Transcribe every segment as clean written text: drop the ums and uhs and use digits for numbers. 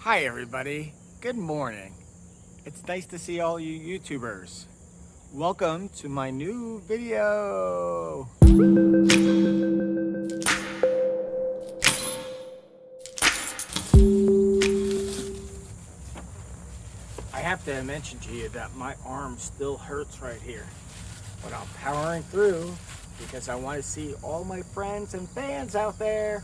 Hi everybody, good morning. It's nice to see all you YouTubers. Welcome to my new video. I have to mention to you that my arm still hurts right here, but I'm powering through because I want to see all my friends and fans out there.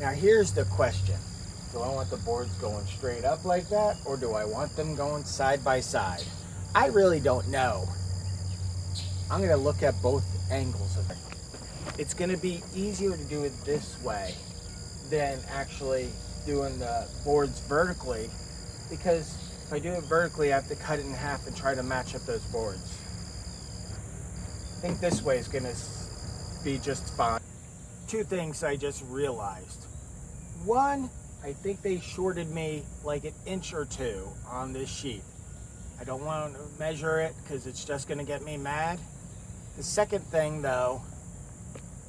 Now here's the question. Do I want the boards going straight up like that, or do I want them going side by side? I really don't know. I'm going to look at both angles of it. It's going to be easier to do it this way than actually doing the boards vertically, because if I do it vertically, I have to cut it in half and try to match up those boards. I think this way is going to be just fine. Two things I just realized. One, I think they shorted me like an inch or two on this sheet. I don't want to measure it because it's just going to get me mad. The second thing though,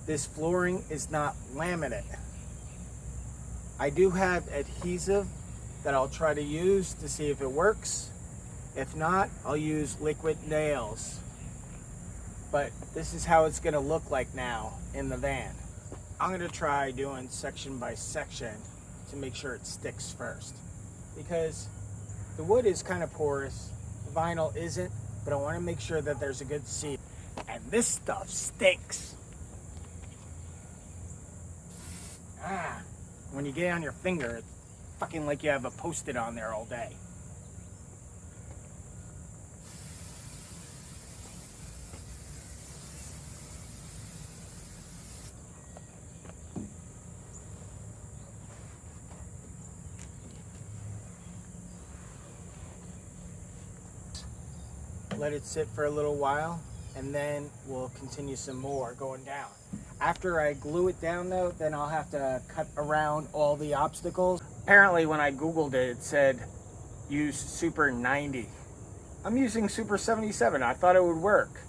this flooring is not laminate. I do have adhesive that I'll try to use to see if it works. If not, I'll use liquid nails. But this is how it's going to look like now in the van. I'm going to try doing section by section to make sure it sticks first, because the wood is kind of porous, the vinyl isn't, but I want to make sure that there's a good seal. And this stuff stinks. When you get it on your finger, it's fucking like you have a Post-it on there all day. Let it sit for a little while, and then we'll continue some more going down. After I glue it down though, then I'll have to cut around all the obstacles. Apparently when I Googled it, it said use Super 90. I'm using Super 77. I thought it would work.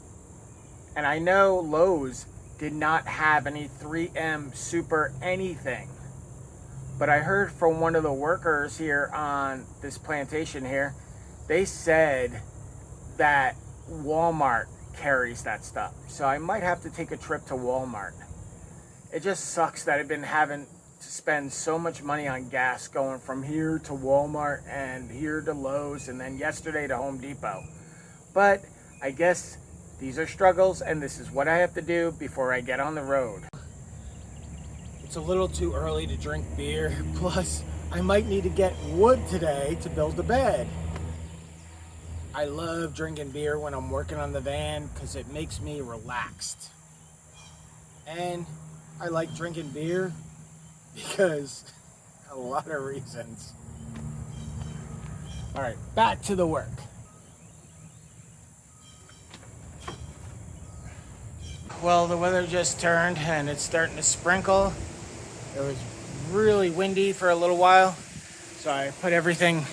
And I know Lowe's did not have any 3M Super anything. But I heard from one of the workers here on this plantation here, they said that Walmart carries that stuff. So I might have to take a trip to Walmart. It just sucks that I've been having to spend so much money on gas going from here to Walmart and here to Lowe's and then yesterday to Home Depot. But I guess these are struggles, and this is what I have to do before I get on the road. It's a little too early to drink beer. Plus, I might need to get wood today to build the bed. I love drinking beer when I'm working on the van because it makes me relaxed. And I like drinking beer because a lot of reasons. All right, back to the work. Well, the weather just turned and it's starting to sprinkle. It was really windy for a little while, so I put everything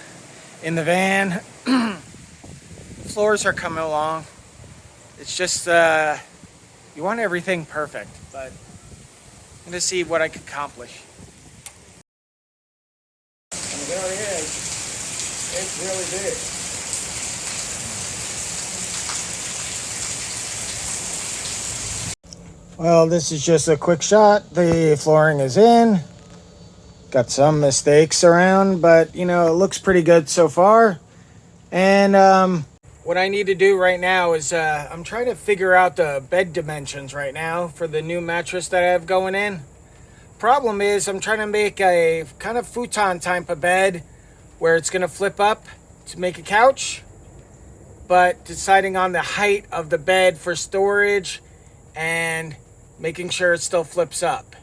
in the van. Floors are coming along. It's just you want everything perfect, but I'm gonna see what I can accomplish. And there it is. It's really big. Well, this is just a quick shot. The flooring is in. Got some mistakes around, but you know, it looks pretty good so far. And what I need to do right now is I'm trying to figure out the bed dimensions right now for the new mattress that I have going in. Problem is I'm trying to make a kind of futon type of bed where it's going to flip up to make a couch, but deciding on the height of the bed for storage and making sure it still flips up.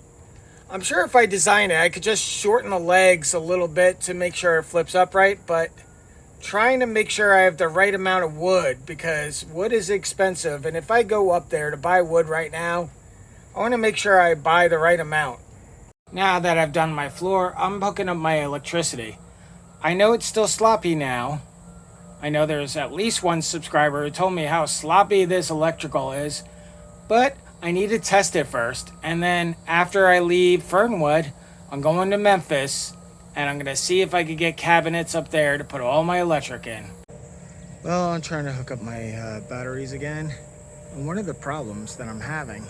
I'm sure if I design it, I could just shorten the legs a little bit to make sure it flips up right, but trying to make sure I have the right amount of wood, because wood is expensive, and if I go up there to buy wood right now, I want to make sure I buy the right amount. Now that I've done my floor, I'm hooking up my electricity. I know it's still sloppy now. I know there's at least one subscriber who told me how sloppy this electrical is, but I need to test it first, and then after I leave Fernwood, I'm going to Memphis, and I'm going to see if I could get cabinets up there to put all my electric in. Well, I'm trying to hook up my batteries again, and one of the problems that I'm having,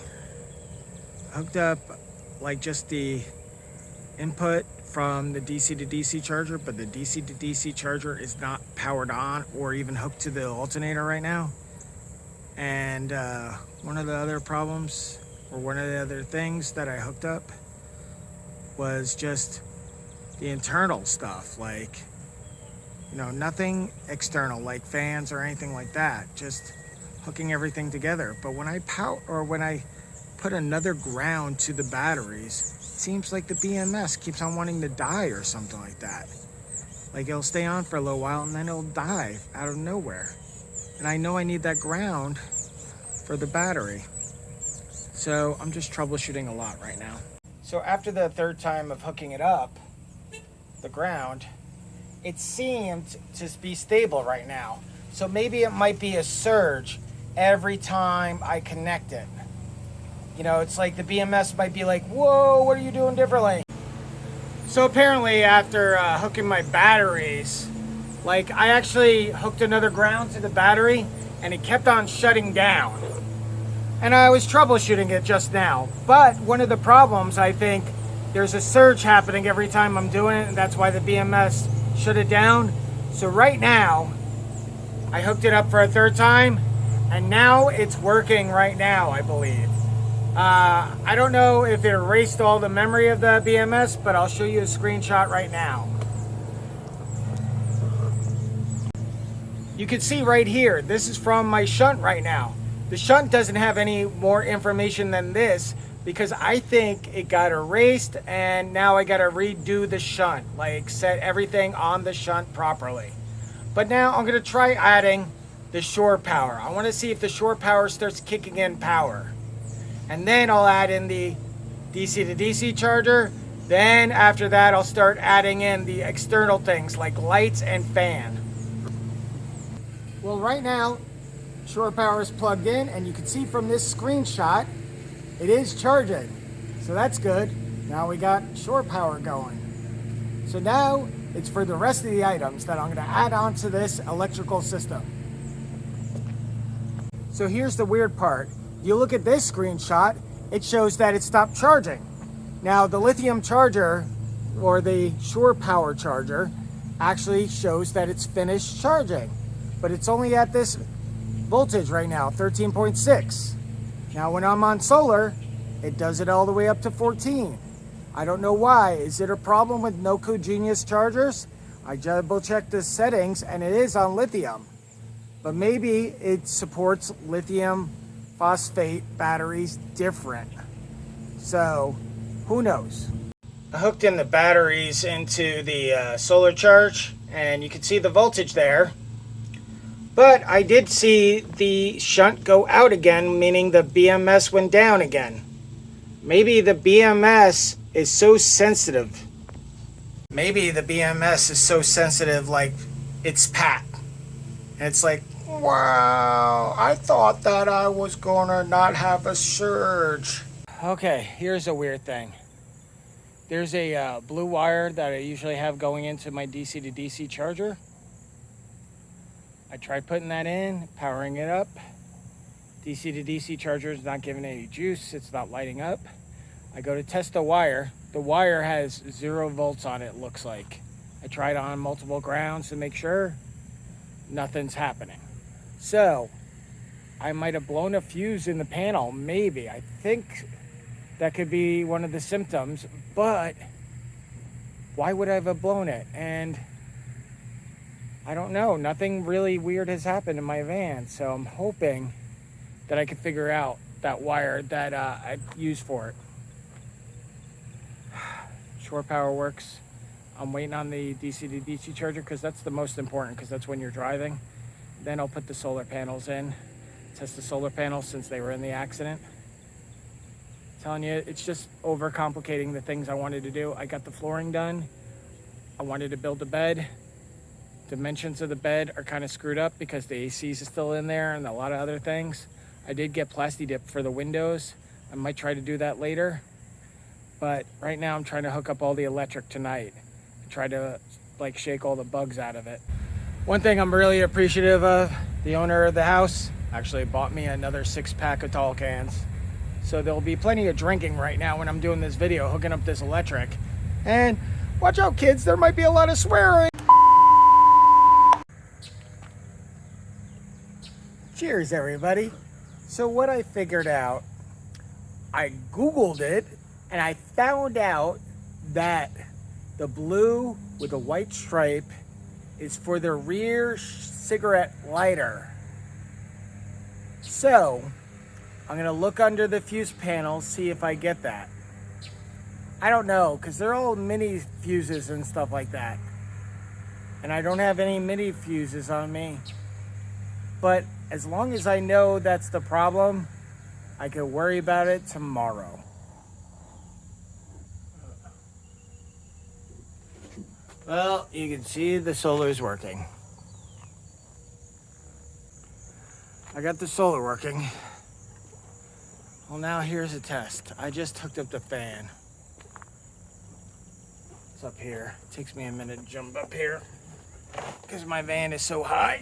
hooked up like just the input from the DC to DC charger, but the DC to DC charger is not powered on or even hooked to the alternator right now. And one of the other problems, or one of the other things that I hooked up, was just the internal stuff, like, you know, nothing external like fans or anything like that, just hooking everything together. But when I when I put another ground to the batteries, it seems like the BMS keeps on wanting to die or something like that. Like, it'll stay on for a little while and then it'll die out of nowhere. And I know I need that ground for the battery. So I'm just troubleshooting a lot right now. So after the third time of hooking it up, the ground, it seemed to be stable right now. So maybe it might be a surge every time I connect it. You know, it's like the BMS might be like, whoa, what are you doing differently? So apparently after hooking my batteries, like, I actually hooked another ground to the battery and it kept on shutting down. And I was troubleshooting it just now. But one of the problems, I think, there's a surge happening every time I'm doing it, and that's why the BMS shut it down. So right now, I hooked it up for a third time, and now it's working right now, I believe. I don't know if it erased all the memory of the BMS, but I'll show you a screenshot right now. You can see right here, this is from my shunt right now. The shunt doesn't have any more information than this, because I think it got erased and now I gotta redo the shunt, like set everything on the shunt properly. But now I'm gonna try adding the shore power. I wanna see if the shore power starts kicking in power. And then I'll add in the DC to DC charger. Then after that, I'll start adding in the external things like lights and fan. Well, right now, shore power is plugged in, and you can see from this screenshot, it is charging. So that's good. Now we got shore power going. So now it's for the rest of the items that I'm gonna add on to this electrical system. So here's the weird part. You look at this screenshot, it shows that it stopped charging. Now the lithium charger, or the shore power charger, actually shows that it's finished charging, but it's only at this voltage right now, 13.6. Now when I'm on solar, it does it all the way up to 14. I don't know why. Is it a problem with Noco Genius chargers? I double checked the settings and it is on lithium, but maybe it supports lithium phosphate batteries different. So who knows? I hooked in the batteries into the solar charge, and you can see the voltage there. But I did see the shunt go out again, meaning the BMS went down again. Maybe the BMS is so sensitive. Maybe the BMS is so sensitive, like it's pat. And it's like, wow, I thought that I was gonna not have a surge. Okay, here's a weird thing. There's a blue wire that I usually have going into my DC to DC charger. I tried putting that in, powering it up. DC to DC charger is not giving any juice. It's not lighting up. I go to test the wire. The wire has 0 volts on it, looks like. I tried on multiple grounds to make sure. Nothing's happening. So I might have blown a fuse in the panel, maybe. I think that could be one of the symptoms, but why would I have blown it? And I don't know, nothing really weird has happened in my van, so I'm hoping that I can figure out that wire that I used for it. Shore power works. I'm waiting on the DC to DC charger because that's the most important, because that's when you're driving. Then I'll put the solar panels in, test the solar panels since they were in the accident. I'm telling you, it's just overcomplicating the things I wanted to do. I got the flooring done. I wanted to build a bed. Dimensions of the bed are kind of screwed up because the ACs are still in there and a lot of other things. I did get Plasti Dip for the windows. I might try to do that later. But right now I'm trying to hook up all the electric tonight and try to like shake all the bugs out of it. One thing I'm really appreciative of, the owner of the house actually bought me another 6-pack of tall cans. So there'll be plenty of drinking right now when I'm doing this video, hooking up this electric. And watch out kids, there might be a lot of swearing. Cheers everybody. So what I figured out, I Googled it and I found out that the blue with a white stripe is for the rear cigarette lighter. So I'm gonna look under the fuse panels, see if I get that. I don't know, because they're all mini fuses and stuff like that. And I don't have any mini fuses on me. But as long as I know that's the problem, I could worry about it tomorrow. Well, you can see the solar's working. I got the solar working. Well, now here's a test. I just hooked up the fan. It's up here. It takes me a minute to jump up here because my van is so high.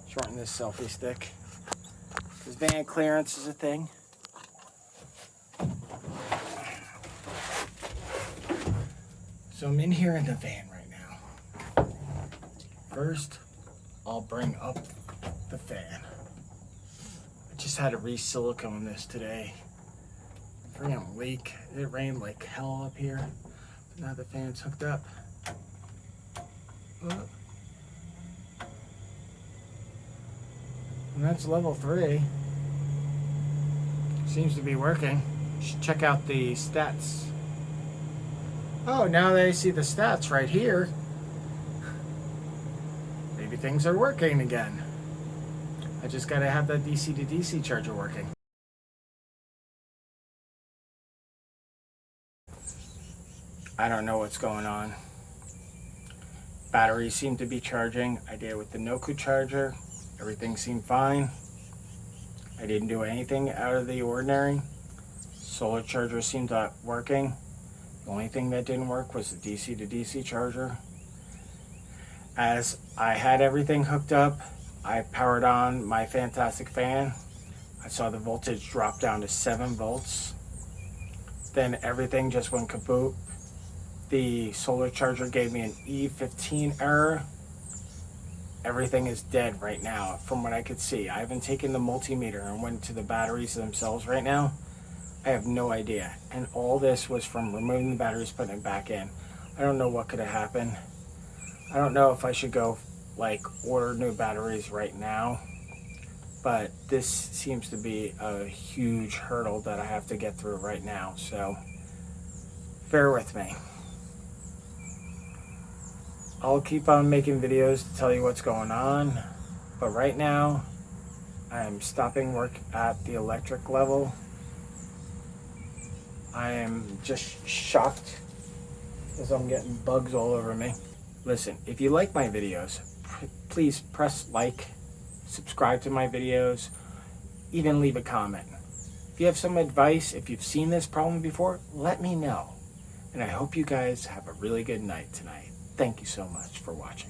Shorten this selfie stick. This van clearance is a thing. So I'm in here in the van right now. First, I'll bring up the fan. I just had to re-silicone this today. Freaking leak. It rained like hell up here. But now the fan's hooked up. And that's level 3. Seems to be working. You should check out the stats. Oh, now that I see the stats right here, maybe things are working again. I just gotta have that DC to DC charger working. I don't know what's going on. Batteries seem to be charging. I did it with the Noku charger. Everything seemed fine. I didn't do anything out of the ordinary. Solar charger seemed to be working. The only thing that didn't work was the DC to DC charger. As I had everything hooked up, I powered on my fantastic fan. I saw the voltage drop down to 7 volts. Then everything just went kaboom. The solar charger gave me an E350 error. Everything is dead right now from what I could see. I haven't taken the multimeter and went to the batteries themselves right now. I have no idea. And all this was from removing the batteries, putting it back in. I don't know what could have happened. I don't know if I should go like order new batteries right now. But this seems to be a huge hurdle that I have to get through right now. So bear with me. I'll keep on making videos to tell you what's going on. But right now, I'm stopping work at the electric level. I am just shocked as I'm getting bugs all over me. Listen, if you like my videos, please press like, subscribe to my videos, even leave a comment. If you have some advice, if you've seen this problem before, let me know. And I hope you guys have a really good night tonight. Thank you so much for watching.